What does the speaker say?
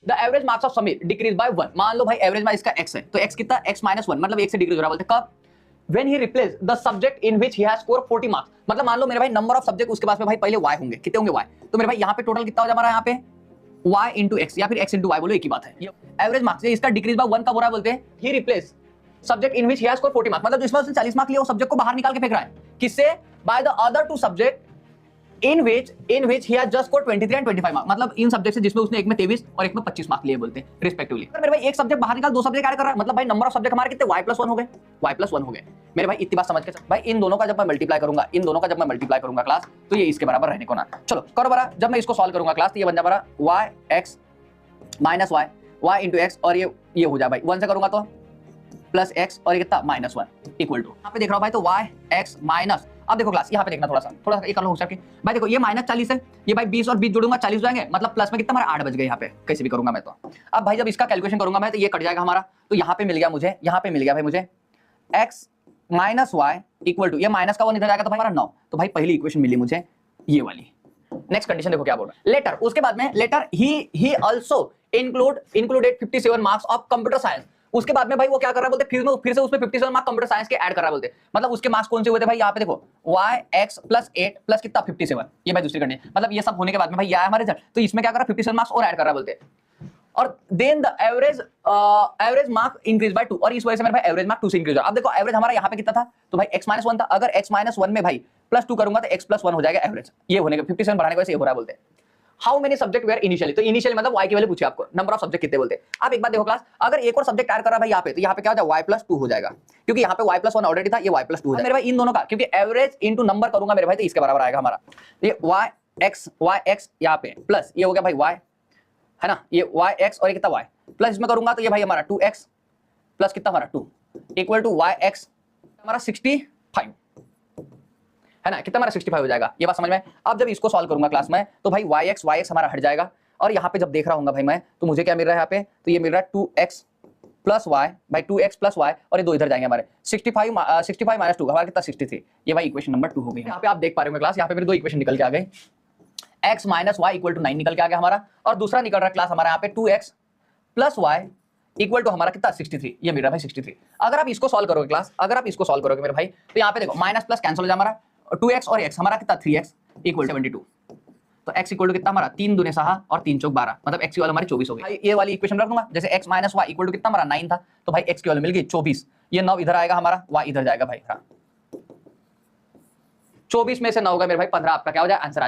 The average marks of Sameer decrease by 1। मान लो भाई average marks इसका x है, तो x कितना, x - 1, मतलब 1 से डिक्रीज हो रहा है। बोलते कब? When he replace the subject in which he has scored 40 marks। मतलब मान लो मेरे भाई नंबर ऑफ सब्जेक्ट उसके पास में भाई पहले y होंगे, कितने होंगे y, तो मेरे भाई यहाँ पे टोटल कितना हो जाएगा हमारा, यहाँ पे y into x या फिर x into y, बोलो एक ही बात है। एवरेज मार्क्स इसका डिक्रीज बाय 1 कब हो रहा है, बोलते हैं he replace subject in which he has scored 40 marks, मतलब जिसमें उसने 40 मार्क लिए वो सब्जेक्ट को बाहर निकाल के फेंक रहा है, किससे? By the other two subject in which he has just scored 23 and 25 marks, मतलब इन सब्जेक्ट से जिसमें उसने एक में 23 और एक में 25 मार्क लिए, बोलते हैं रिस्पेक्टिवली। मेरे भाई एक सब्जेक्ट बाहर निकाल, दो सब्जेक्ट ऐड कर रहा है, मतलब भाई नंबर ऑफ सब्जेक्ट हमारे कितने, y+1 हो गए, y+1 हो गए। मेरे भाई इतनी बात समझ के भाई इन दोनों का जब मैं मल्टीप्लाई करूंगा, इन दोनों का जब मैं मल्टीप्लाई करूंगा क्लास, तो ये इसके बराबर रहने को ना। चलो करो बरा, जब मैं इसको सॉल्व करूंगा क्लास, तो ये बन जाए बरा yx - y, y into x, और ये हो जाए भाई 1 से करूंगा तो प्लस x और ये कितना -1 इक्वल टू, यहाँ पे देख रहा हूँ भाई तो yx माइनस, अब देखो क्लास यहाँ पे देखना थोड़ा सा ये कर लो होशियार के भाई, देखो ये -40 है, ये भाई 20 और 20 जोड़ूंगा 40 हो जाएंगे, मतलब प्लस में कितना हमारा 8 बच गए यहाँ पे, कैसे भी करूंगा मैं तो। अब भाई जब इसका कैलकुलेशन करूंगा मैं तो ये कट जाएगा हमारा, तो यहाँ पे मिल गया मुझे, यहाँ पे मिल गया भाई मुझे x - y इक्वल टू, ये माइनस का 1 इधर जाएगा तो भाई हमारा 9, तो भाई पहली इक्वेशन मिली मुझे ये वाली। नेक्स्ट कंडीशन देखो क्या बोल रहा है, लेटर, उसके बाद में लेटर ही also included 57 marks of computer science. उसके बाद में भाई वो क्या कर रहा है, बोलते फिर से उसमें 57 मार्क्स कंप्यूटर साइंस के ऐड कर रहा है, बोलते मतलब उसके मार्क्स कौन से हुए थे भाई, यहाँ पे देखो yx + 8 प्लस कितना 57, ये भाई दूसरी कंडीशन, मतलब ये सब होने के बाद में भाई ये आया हमारे रिजल्ट, तो इसमें क्या कर रहा है 57 मार्क्स और ऐड कर रहा है, बोलते और then the average mark increase by 2, और इस वजह से मेरे भाई एवरेज मार्क 2 से इंक्रीज हुआ। अब देखो एवरेज हमारा यहाँ पे कितना था, तो भाई x - 1 था, अगर x - 1 में भाई +2 करूंगा तो x + 1 हो जाएगा एवरेज, ये होने के 57 बढ़ाने की वजह से ये हो रहा है, बोलते हैं। How many subject were initially, तो इनिशियली मतलब y की वैल्यू पूछे आपको, नंबर ऑफ सब्जेक्ट कितने बोलते हैं। आप एक बात देखो क्लास, अगर एक और सब्जेक्ट ऐड कर रहा है भाई यहाँ पे, तो यहाँ पे क्या हो जाएगा y+2 हो जाएगा, क्योंकि यहाँ पे y+1 ऑलरेडी था, ये y+2 हो जाएगा मेरे भाई इन दोनों का, क्योंकि एवरेज इनटू नंबर करूंगा मेरे भाई तो इसके बराबर आएगा हमारा, ये yx यहाँ पे प्लस ये हो गया भाई y है ना, ये yx और ये कितना y प्लस इसमें करूंगा तो ये भाई हमारा 2x प्लस कितना हमारा 2 इक्वल टू yx हमारा 65 है ना, कितना हमारा 65 हो जाएगा, ये बात समझ में। अब जब इसको सॉल्व करूंगा क्लास में तो भाई yx हमारा हट जाएगा, और यहाँ पे जब देख रहा हूँ भाई मैं, तो मुझे क्या मिल रहा है यहाँ पे, तो ये मिल रहा है 2x + y भाई 2x + y, और ये दो इधर जाएंगे हमारे 65 - 2 हमारा कितना 63, ये भाई इक्वेशन नंबर 2 हो गई। यहाँ पे आप देख पा रहे हो क्लास, यहाँ पे मेरे दो इक्वेशन निकल के आ गए, x - y = 9 निकल के आ गया हमारा, और दूसरा निकल रहा है क्लास हमारा यहाँ पे 2x + y इक्वल टू हमारा कितना 63, ये मिल रहा है भाई 63। अगर आप इसको सॉल्व करोगे क्लास, अगर आप इसको सॉल्व करोगे मेरे भाई, तो यहाँ पे देखो माइनस प्लस कैंसिल हो जाए हमारा, 2x और x हमारा कितना 3x = 72, तो x = कितना हमारा 3 दूने 6 और 3 चौक 12, मतलब x की वैल्यू हमारी 24 हो गई। ये वाली इक्वेशन रख दूंगा, जैसे x - y = कितना हमारा 9 था, तो भाई x की वैल्यू मिल गई 24, ये 9 इधर आएगा हमारा, y इधर जाएगा भाई, 24 में से 9 होगा मेरे भाई 15, आपका क्या हो जाए आंसर।